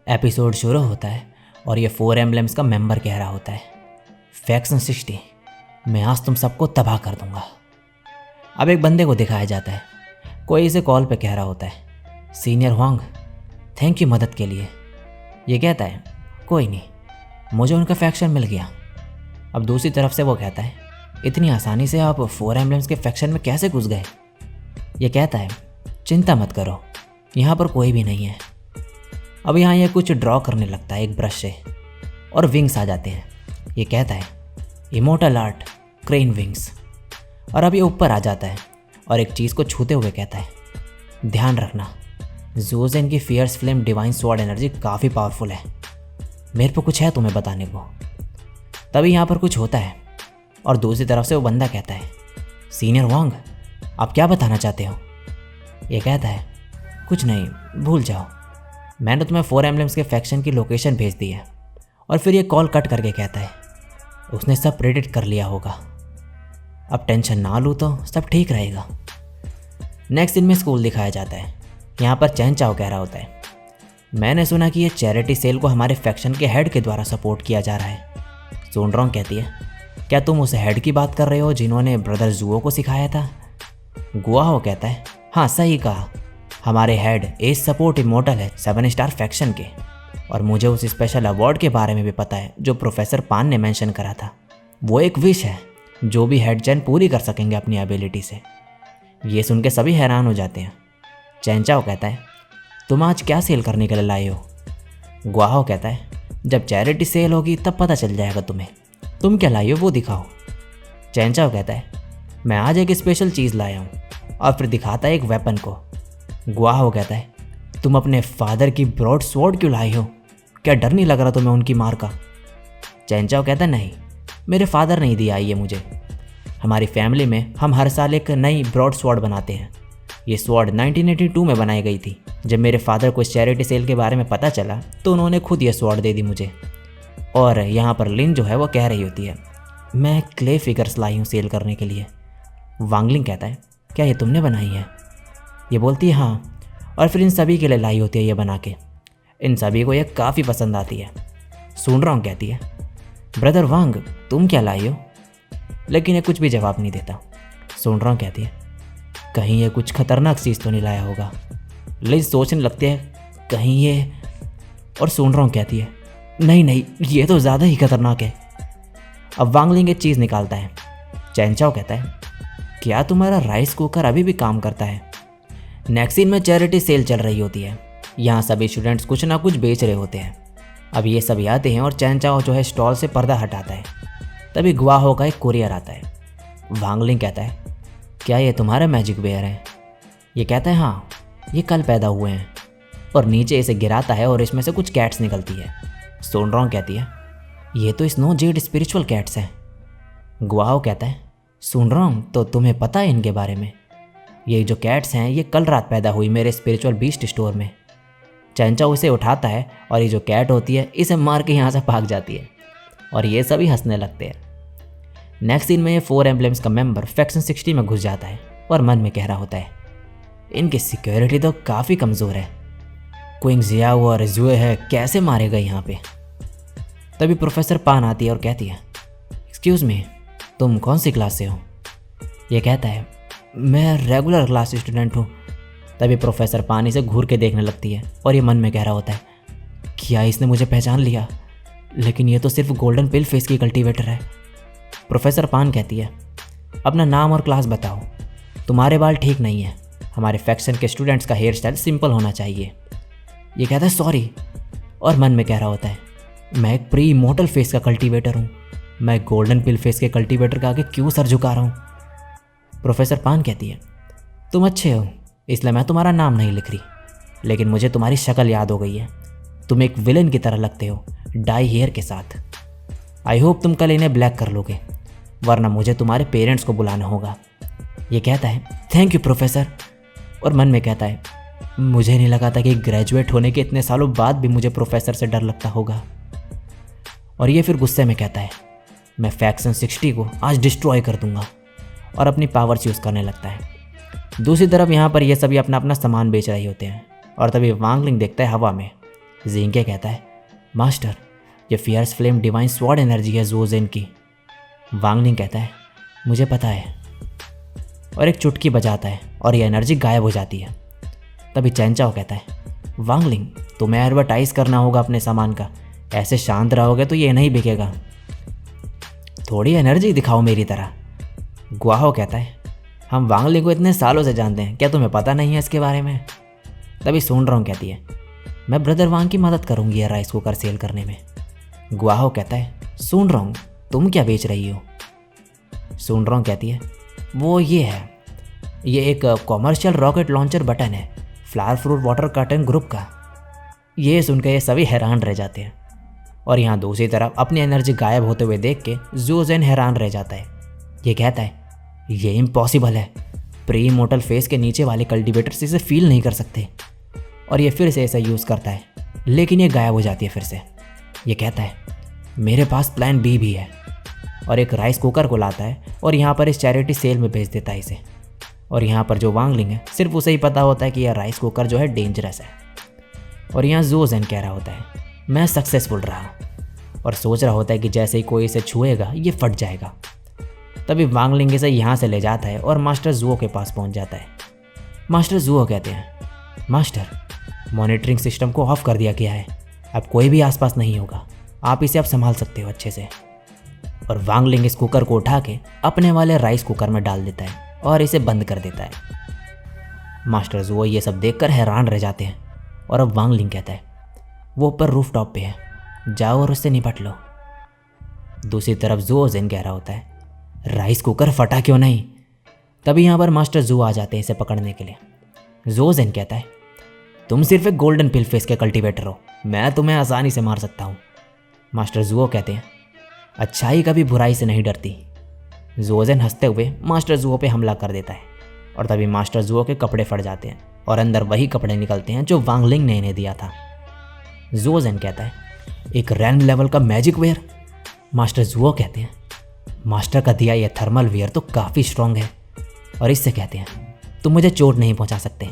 Episode शुरू होता है और ये 4 एम्बलम्स का मेंबर कह रहा होता है, फैक्शन 60, मैं आज तुम सबको तबाह कर दूंगा। अब एक बंदे को दिखाया जाता है, कोई इसे कॉल पे कह रहा होता है, सीनियर हुआंग थैंक यू मदद के लिए। ये कहता है कोई नहीं, मुझे उनका फैक्शन मिल गया। अब दूसरी तरफ से वो कहता है, इतनी आसानी से आप 4 एम्बलम्स के फैक्शन में कैसे घुस गए। ये कहता है चिंता मत करो, यहाँ पर कोई भी नहीं है। अब यहाँ ये कुछ ड्रॉ करने लगता है एक ब्रश से और विंग्स आ जाते हैं। ये कहता है इमोर्टल आर्ट क्रेन विंग्स, और अब ये ऊपर आ जाता है और एक चीज़ को छूते हुए कहता है ध्यान रखना, ज़ोज़ेन की fierce flame divine sword energy काफ़ी पावरफुल है, मेरे पे कुछ है तुम्हें बताने को। तभी यहाँ पर कुछ होता है और दूसरी तरफ से वो बंदा कहता है, सीनियर हुआंग आप क्या बताना चाहते हो। ये कहता है कुछ नहीं, भूल जाओ, मैंने तुम्हें 4 एम्बलम्स के फैक्शन की लोकेशन भेज दी है। और फिर ये कॉल कट करके कहता है उसने सब प्रेडिक्ट कर लिया होगा, अब टेंशन ना लूँ तो सब ठीक रहेगा। नेक्स्ट दिन में स्कूल दिखाया जाता है। यहाँ पर चैन चाओ कह रहा होता है, मैंने सुना कि ये चैरिटी सेल को हमारे फैक्शन के हेड के द्वारा सपोर्ट किया जा रहा है। सोनड्रोंग कहती है क्या तुम उस हेड की बात कर रहे हो जिन्होंने ब्रदर जुओ को सिखाया था। गुआहो कहता है हाँ सही कहा, हमारे हेड एज सपोर्ट इमोर्टल है 7 स्टार फैक्शन के, और मुझे उस स्पेशल अवार्ड के बारे में भी पता है जो प्रोफेसर पान ने मेंशन करा था। वो एक विश है जो भी हेड चैन पूरी कर सकेंगे अपनी एबिलिटी से। ये सुन के सभी हैरान हो जाते हैं। चैन चाओ कहता है तुम आज क्या सेल करने के लिए लाए हो। गुआहो कहता है जब चैरिटी सेल होगी तब पता चल जाएगा तुम्हें, तुम क्या लाई हो वो दिखाओ। चैन चाओ कहता है मैं आज एक स्पेशल चीज़ लाया हूँ, और फिर दिखाता है एक वेपन को। गुआहो कहता है तुम अपने फादर की ब्रॉड स्वॉर्ड क्यों लाई हो, क्या डर नहीं लग रहा तुम्हें उनकी मार का। चैन चाओ कहता है नहीं, मेरे फादर नहीं दिया ये मुझे, हमारी फैमिली में हम हर साल एक नई ब्रॉड स्वॉर्ड बनाते हैं। ये स्वॉर्ड 1982 में बनाई गई थी। जब मेरे फादर को इस चैरिटी सेल के बारे में पता चला तो उन्होंने खुद ये स्वॉर्ड दे दी मुझे। और यहाँ पर लिन जो है वो कह रही होती है मैं क्ले फिगर्स लाई हूँ सेल करने के लिए। वांगलिंग कहता है क्या ये तुमने बनाई है। ये बोलती है हाँ, और फिर इन सभी के लिए लाई होती है ये बना के। इन सभी को ये काफ़ी पसंद आती है। सोनड्रोंग कहती है ब्रदर वांग तुम क्या लाई हो, लेकिन ये कुछ भी जवाब नहीं देता। सोनड्रोंग कहती है कहीं ये कुछ खतरनाक चीज़ तो नहीं लाया होगा। लिन सोचने लगती है कहीं ये, और सोनड्रोंग कहती है नहीं नहीं ये तो ज़्यादा ही खतरनाक है। अब वांगलिंग एक चीज़ निकालता है। चैन चाओ कहता है क्या तुम्हारा राइस कुकर अभी भी काम करता है। नेक्स्ट सीन में चैरिटी सेल चल रही होती है। यहाँ सभी स्टूडेंट्स कुछ ना कुछ बेच रहे होते हैं। अब ये सभी आते हैं और चैन चाओ जो है स्टॉल से पर्दा हटाता है। तभी गुआहो का एक कुरियर आता है। वांगलिंग कहता है क्या ये तुम्हारा मैजिक वेयर है। ये कहता है हाँ, ये कल पैदा हुए हैं, और नीचे इसे गिराता है और इसमें से कुछ कैट्स निकलती है। सोनड्रोंग कहती है ये तो स्नो जेड स्पिरिचुअल कैट्स हैं। गुआहो कहता है सोनड्रोंग तो तुम्हें पता है इनके बारे में, ये जो कैट्स हैं ये कल रात पैदा हुई मेरे स्पिरिचुअल बीस्ट स्टोर में। चैन चाओ इसे उठाता है और ये जो कैट होती है इसे मार के यहाँ से भाग जाती है, और ये सभी हंसने लगते हैं। नेक्स्ट सीन में ये 4 एम्बलम्स का मेंबर फैक्शन 60 में घुस जाता है और मन में कह रहा होता है इनकी सिक्योरिटी तो काफ़ी कमज़ोर है, क्विंग जियाओ और जुए है कैसे मारे गए यहाँ पे। तभी प्रोफेसर पान आती है और कहती है एक्सक्यूज़ मी तुम कौन सी क्लास से हो। ये कहता है मैं रेगुलर क्लास स्टूडेंट हूँ। तभी प्रोफेसर पानी से घूर के देखने लगती है और ये मन में कह रहा होता है क्या इसने मुझे पहचान लिया, लेकिन ये तो सिर्फ गोल्डन पिल फेस की कल्टीवेटर है। प्रोफेसर पान कहती है अपना नाम और क्लास बताओ, तुम्हारे बाल ठीक नहीं है, हमारे फैक्शन के स्टूडेंट्स का हेयर स्टाइल सिंपल होना चाहिए। ये कहता है सॉरी, और मन में कह रहा होता है मैं एक प्री इमोर्टल फेस का कल्टीवेटर हूँ, मैं गोल्डन पिल फेस के कल्टीवेटर के आगे क्यों सर झुका रहा हूँ। प्रोफेसर पान कहती है तुम अच्छे हो इसलिए मैं तुम्हारा नाम नहीं लिख रही, लेकिन मुझे तुम्हारी शक्ल याद हो गई है, तुम एक विलेन की तरह लगते हो डाई हेयर के साथ। आई होप तुम कल इन्हें ब्लैक कर लोगे, वरना मुझे तुम्हारे पेरेंट्स को बुलाना होगा। ये कहता है थैंक यू प्रोफेसर, और मन में कहता है मुझे नहीं लगा था कि ग्रेजुएट होने के इतने सालों बाद भी मुझे प्रोफेसर से डर लगता होगा। और ये फिर गुस्से में कहता है मैं फैक्शन 60 को आज डिस्ट्रॉय कर दूंगा, और अपनी पावर्स यूज़ करने लगता है। दूसरी तरफ यहाँ पर ये सभी अपना अपना सामान बेच रहे होते हैं, और तभी वांगलिंग देखता है हवा में। जिंके कहता है मास्टर ये fierce flame divine sword energy है ज़ोज़ेन की। वांगलिंग कहता है मुझे पता है, और एक चुटकी बजाता है और ये एनर्जी गायब हो जाती है। तभी चैनचाओ कहता है वांगलिंग तुम्हें एडवर्टाइज करना होगा अपने सामान का, ऐसे शांत रहोगे तो ये नहीं बिकेगा, थोड़ी एनर्जी दिखाओ मेरी तरह। गुआहो कहता है हम वांगलिंग को इतने सालों से जानते हैं, क्या तुम्हें पता नहीं है इसके बारे में। तभी सुनरोंग कहती है मैं ब्रदर वांग की मदद करूंगी ये राइस कुकर सेल करने में। गुआहो कहता है सुनरोंग तुम क्या बेच रही हो। सुनरोंग कहती है वो ये है, ये एक कॉमर्शियल रॉकेट लॉन्चर बटन है flower fruit water carton group का। ये सुनकर ये सभी हैरान रह जाते हैं, और यहाँ दूसरी तरफ अपनी एनर्जी गायब होते हुए देख के ज़ोज़ेन हैरान रह जाता है। ये कहता है ये इम्पॉसिबल है, प्री मोटल फेस के नीचे वाले कल्टिवेटर्स इसे फील नहीं कर सकते। और ये फिर से ऐसा यूज़ करता है, लेकिन ये गायब हो जाती है फिर से। ये कहता है मेरे पास प्लान बी भी है, और एक राइस कुकर को लाता है और यहाँ पर इस चैरिटी सेल में भेज देता है इसे। और यहाँ पर जो वांगलिंग है सिर्फ उसे ही पता होता है कि यह राइस कुकर जो है डेंजरस है। और यहाँ ज़ोज़ेन कह रहा होता है मैं सक्सेसफुल रहा, और सोच रहा होता है कि जैसे ही कोई इसे छुएगा ये फट जाएगा। तभी वांगलिंग इसे यहाँ से ले जाता है और मास्टर जुओ के पास पहुँच जाता है। मास्टर जुओ कहते हैं मास्टर मॉनिटरिंग सिस्टम को ऑफ कर दिया गया है, अब कोई भी आसपास नहीं होगा, आप इसे अब संभाल सकते हो अच्छे से। और वांगलिंग इस कुकर को उठा के अपने वाले राइस कुकर में डाल देता है और इसे बंद कर देता है। मास्टर जुओ ये सब देखकर हैरान रह जाते हैं, और अब वांगलिंग कहता है वो ऊपर रूफ टॉप पे है, जाओ और उससे निपट लो। दूसरी तरफ ज़ोज़ेन कह रहा होता है राइस कुकर फटा क्यों नहीं। तभी यहाँ पर मास्टर जू आ जाते हैं इसे पकड़ने के लिए। ज़ोज़ेन कहता है तुम सिर्फ एक गोल्डन पिल फेस के कल्टीवेटर हो, मैं तुम्हें आसानी से मार सकता हूँ। मास्टर जुओ कहते हैं अच्छाई कभी बुराई से नहीं डरती। ज़ोज़ेन हंसते हुए मास्टर जुओ पे हमला कर देता है, और तभी मास्टर जुओ के कपड़े फट जाते हैं और अंदर वही कपड़े निकलते हैं जो वांगलिंग ने इन्हें दिया था। ज़ोज़ेन कहता है एक रैंड लेवल का मैजिक वेयर। मास्टर जुओ कहते हैं मास्टर का दिया यह थर्मल वेयर तो काफ़ी स्ट्रॉन्ग है, और इससे कहते हैं तुम मुझे चोट नहीं पहुंचा सकते,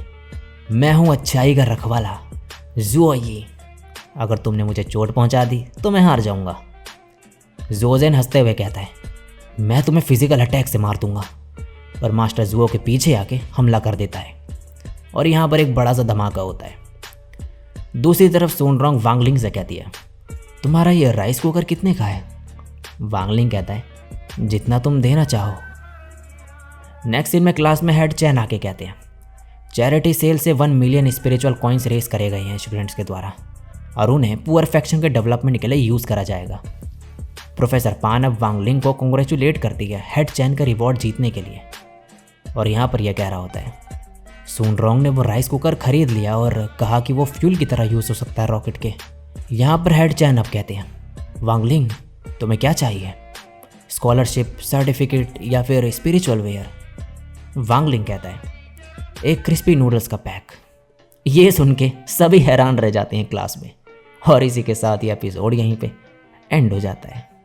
मैं हूं अच्छाई का रखवाला जुओ ये, अगर तुमने मुझे चोट पहुंचा दी तो मैं हार जाऊंगा। ज़ोज़ेन हंसते हुए कहता है मैं तुम्हें फिजिकल अटैक से मार दूंगा, और मास्टर जुओ के पीछे आके हमला कर देता है, और यहाँ पर एक बड़ा सा धमाका होता है। दूसरी तरफ सुनरोंग वांगलिंग से कहती है तुम्हारा ये राइस कुकर कितने का है। वांगलिंग कहता है जितना तुम देना चाहो। नेक्स्ट सीन में क्लास में हेड चैन आके कहते हैं चैरिटी सेल से 1 मिलियन स्पिरिचुअल कॉइन्स रेस करे गए हैं स्टूडेंट्स के द्वारा, और उन्हें पुअर फैक्शन के डेवलपमेंट के लिए यूज़ करा जाएगा। प्रोफेसर पान अब वांगलिंग को कंग्रेचुलेट करती है हेड चैन का रिवॉर्ड जीतने के लिए, और यहाँ पर यह कह रहा होता है सुनरोंग ने वो राइस कुकर खरीद लिया और कहा कि वो फ्यूल की तरह यूज़ हो सकता है रॉकेट के। यहाँ पर हेड चैन अब कहते हैं वांगलिंग तुम्हें क्या चाहिए, स्कॉलरशिप, सर्टिफिकेट या फिर स्पिरिचुअल वेयर। वांगलिंग कहता है एक क्रिस्पी नूडल्स का पैक। ये सुन के सभी हैरान रह जाते हैं क्लास में, और इसी के साथ ये एपिसोड यहीं पे एंड हो जाता है।